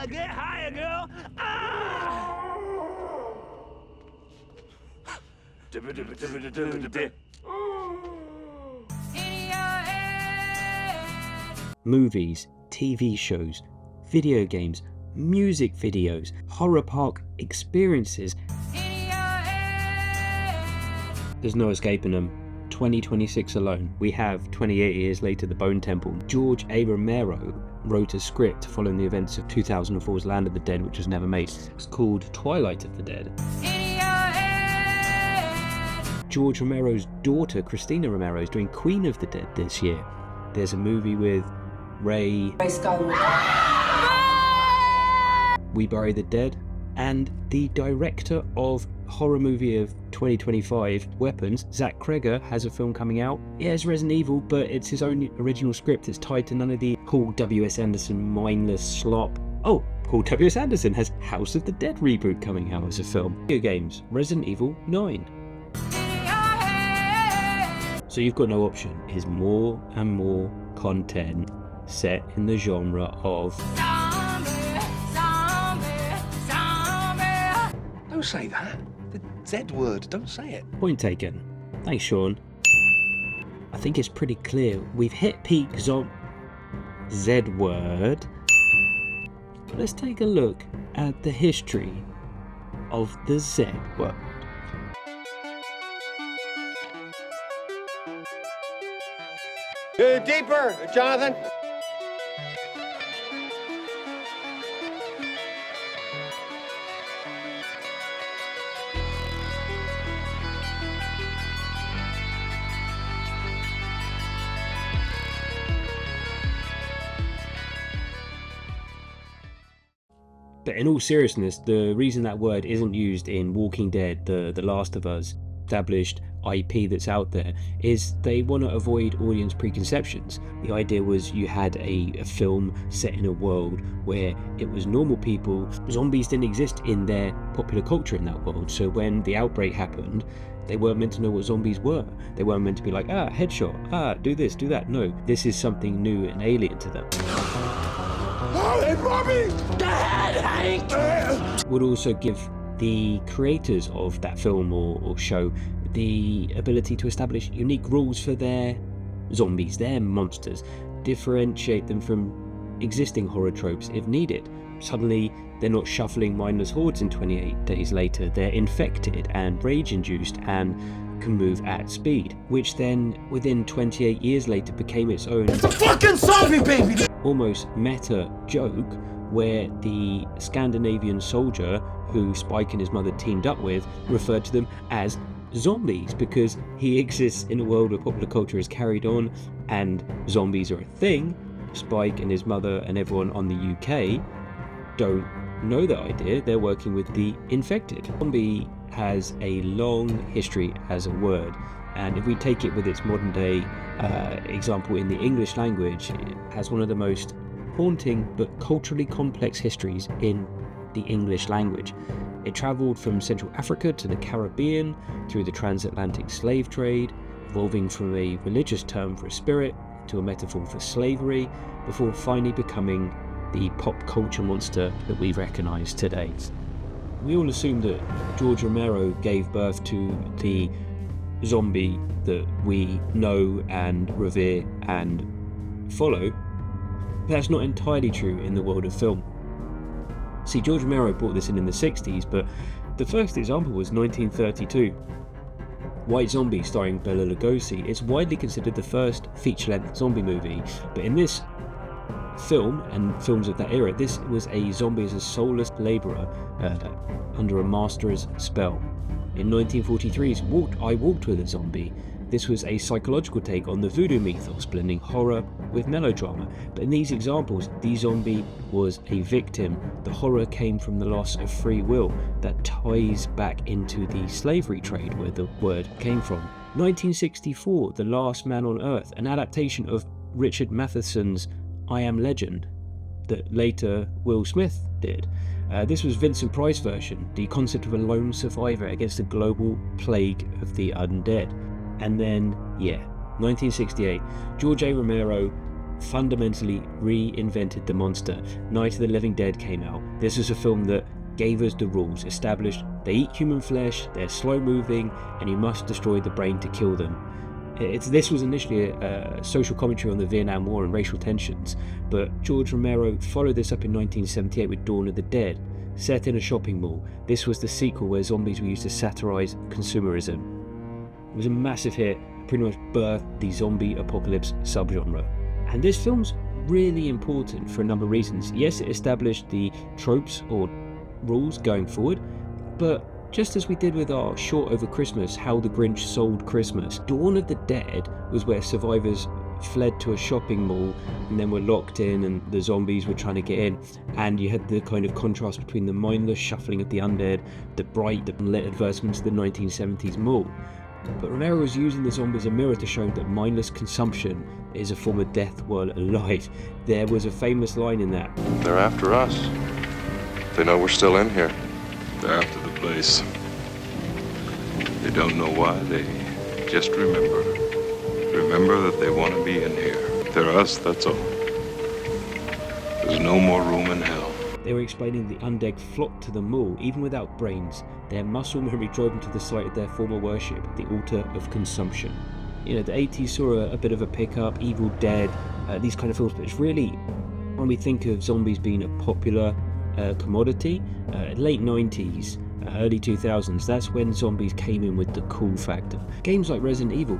Get higher, girl! Ah! Movies, TV shows, video games, music videos, horror park experiences. There's no escaping them. 2026 alone, we have 28 years later the Bone Temple. George A. Romero wrote a script following the events of 2004's Land of the Dead, which was never made. It's called Twilight of the Dead. George Romero's daughter, Christina Romero, is doing Queen of the Dead this year. There's a movie with Ray Skywalker. We Bury the Dead. And the director of horror movie of 2025, Weapons, Zach Kreger, has a film coming out. Yeah, it's Resident Evil, but it's his own original script. It's tied to none of the Paul W.S. Anderson mindless slop. Oh, Paul W.S. Anderson has House of the Dead reboot coming out as a film. Video games, Resident Evil 9. So you've got no option. Is more and more content set in the genre of... Don't say that. The Z word, don't say it. Point taken. Thanks, Sean. I think it's pretty clear. We've hit peak Z word. But let's take a look at the history of the Z word. Deeper, Jonathan. But in all seriousness, the reason that word isn't used in Walking Dead, The Last of Us, established IP that's out there, is they want to avoid audience preconceptions. The idea was you had a film set in a world where it was normal people. Zombies didn't exist in their popular culture in that world, so when the outbreak happened, they weren't meant to know what zombies were. They weren't meant to be like, headshot, do this, do that. No, this is something new and alien to them. Hey, Bobby! Dad, Hank! Would also give the creators of that film or show the ability to establish unique rules for their zombies, their monsters, differentiate them from existing horror tropes if needed. Suddenly, they're not shuffling mindless hordes in 28 days later, they're infected and rage-induced and can move at speed, which then, within 28 years later, became its own... It's a fucking zombie, baby! Almost meta joke, where the Scandinavian soldier who Spike and his mother teamed up with referred to them as zombies because he exists in a world where popular culture is carried on and zombies are a thing. Spike and his mother and everyone on the UK don't know that idea. They're working with the infected. Zombie has a long history as a word, and if we take it with its modern day example in the English language, it has one of the most haunting but culturally complex histories in the English language. It travelled from Central Africa to the Caribbean through the transatlantic slave trade, evolving from a religious term for a spirit to a metaphor for slavery, before finally becoming the pop culture monster that we recognise today. We all assume that George Romero gave birth to the zombie that we know and revere and follow. That's not entirely true in the world of film. See, George Romero brought this in the 60s, but the first example was 1932. White Zombie, starring Bela Lugosi, is widely considered the first feature-length zombie movie, but in this film, and films of that era, this was a zombie as a soulless labourer under a master's spell. In 1943's I Walked with a Zombie, this was a psychological take on the voodoo mythos, blending horror with melodrama. But in these examples, the zombie was a victim. The horror came from the loss of free will that ties back into the slavery trade where the word came from. 1964, The Last Man on Earth, an adaptation of Richard Matheson's I Am Legend that later Will Smith did. This was Vincent Price's version, the concept of a lone survivor against the global plague of the undead. And then, 1968, George A. Romero fundamentally reinvented the monster. Night of the Living Dead came out. This was a film that gave us the rules, established they eat human flesh, they're slow moving, and you must destroy the brain to kill them. This was initially a social commentary on the Vietnam War and racial tensions, but George Romero followed this up in 1978 with Dawn of the Dead, set in a shopping mall. This was the sequel where zombies were used to satirize consumerism. It was a massive hit, pretty much birthed the zombie apocalypse subgenre. And this film's really important for a number of reasons. Yes, it established the tropes or rules going forward, but just as we did with our short over Christmas, How the Grinch Sold Christmas, Dawn of the Dead was where survivors fled to a shopping mall and then were locked in and the zombies were trying to get in, and you had the kind of contrast between the mindless shuffling of the undead, the bright, the lit advertisements of the 1970s mall. But Romero was using the zombie as a mirror to show that mindless consumption is a form of death while alive. There was a famous line in that. They're after us. They know we're still in here. They're after the place. They don't know why, they just remember. Remember that they want to be in here. They're us, that's all. There's no more room in hell. They were explaining the undead flocked to the mall, even without brains. Their muscle memory drove them to the site of their former worship, the altar of consumption. You know, the 80s saw a bit of a pickup, Evil Dead, these kind of films, but it's really, when we think of zombies being a popular commodity, late 90s, early 2000s, that's when zombies came in with the cool factor. Games like Resident Evil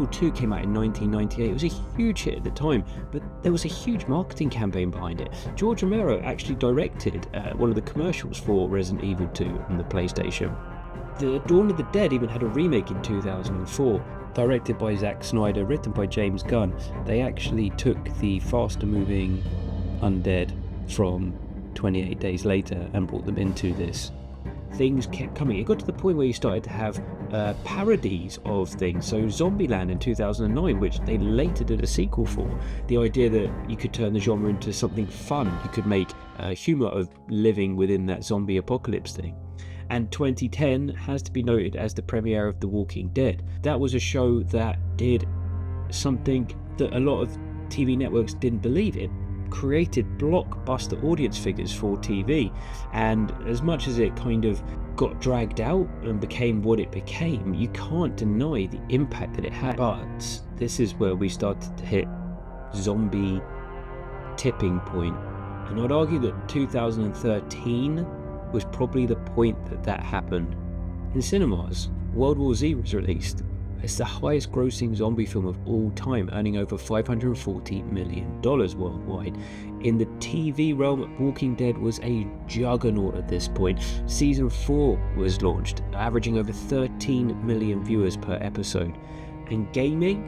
2 came out in 1998. It was a huge hit at the time, but there was a huge marketing campaign behind it. George Romero actually directed one of the commercials for Resident Evil 2 on the PlayStation. The Dawn of the Dead even had a remake in 2004, directed by Zack Snyder, written by James Gunn. They actually took the faster moving undead from 28 Days Later and brought them into this. Things kept coming. It got to the point where you started to have parodies of things. So Zombieland in 2009, which they later did a sequel for. The idea that you could turn the genre into something fun. You could make humour of living within that zombie apocalypse thing. And 2010 has to be noted as the premiere of The Walking Dead. That was a show that did something that a lot of TV networks didn't believe in. Created blockbuster audience figures for TV, and as much as it kind of got dragged out and became what it became, you can't deny the impact that it had. But this is where we started to hit zombie tipping point, and I'd argue that 2013 was probably the point that happened. In cinemas, World War Z was released. It's the highest grossing zombie film of all time, earning over $540 million worldwide. In the TV realm, Walking Dead was a juggernaut at this point. Season 4 was launched, averaging over 13 million viewers per episode. And gaming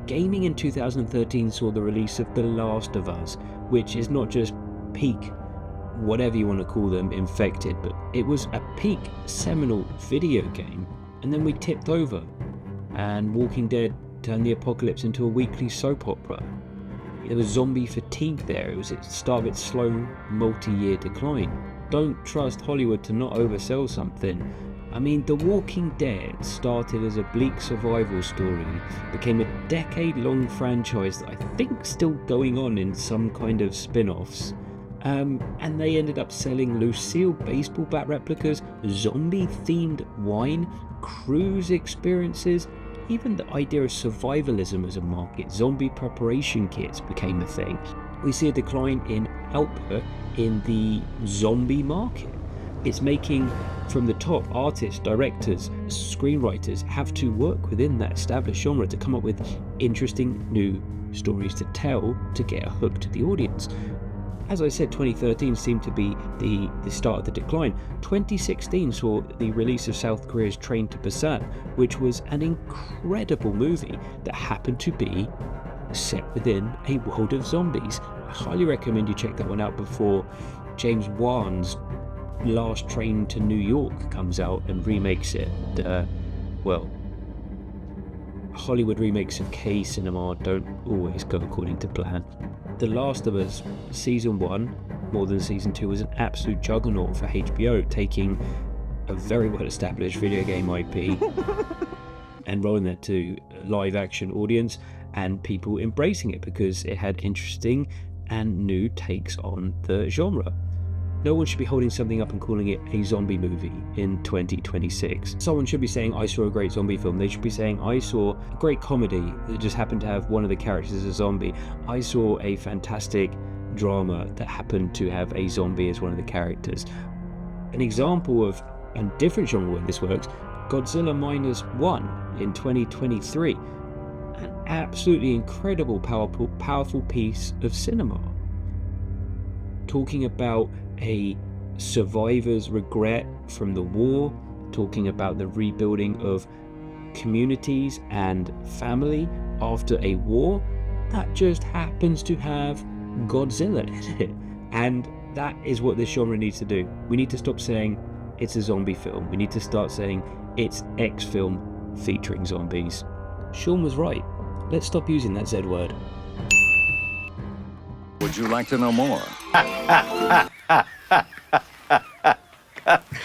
in 2013 saw the release of The Last of Us, which is not just peak, whatever you want to call them, infected, but it was a peak seminal video game. And then we tipped over, and Walking Dead turned the apocalypse into a weekly soap opera. There was zombie fatigue there. It was at the start of its slow, multi-year decline. Don't trust Hollywood to not oversell something. I mean, The Walking Dead started as a bleak survival story, became a decade-long franchise that I think still going on in some kind of spin-offs. And they ended up selling Lucille baseball bat replicas, zombie-themed wine, cruise experiences. Even the idea of survivalism as a market, zombie preparation kits became a thing. We see a decline in output in the zombie market. It's making, from the top, artists, directors, screenwriters have to work within that established genre to come up with interesting new stories to tell to get a hook to the audience. As I said, 2013 seemed to be the start of the decline. 2016 saw the release of South Korea's Train to Busan, which was an incredible movie that happened to be set within a world of zombies. I highly recommend you check that one out before James Wan's Last Train to New York comes out and remakes it. Hollywood remakes of K cinema don't always go according to plan. The Last of Us Season 1, more than Season 2, was an absolute juggernaut for HBO, taking a very well-established video game IP and rolling that to a live-action audience. and people embracing it because it had interesting and new takes on the genre. No one should be holding something up and calling it a zombie movie in 2026. Someone should be saying, I saw a great zombie film. They should be saying, I saw a great comedy that just happened to have one of the characters as a zombie. I saw a fantastic drama that happened to have a zombie as one of the characters. An example of a different genre where this works, Godzilla Minus One in 2023. An absolutely incredible, powerful piece of cinema. Talking about a survivor's regret from the war, talking about the rebuilding of communities and family after a war that just happens to have Godzilla in it. And that is what this genre needs to do. We need to stop saying it's a zombie film. We need to start saying it's X film featuring zombies. Sean was right. Let's stop using that Z word. Would you like to know more?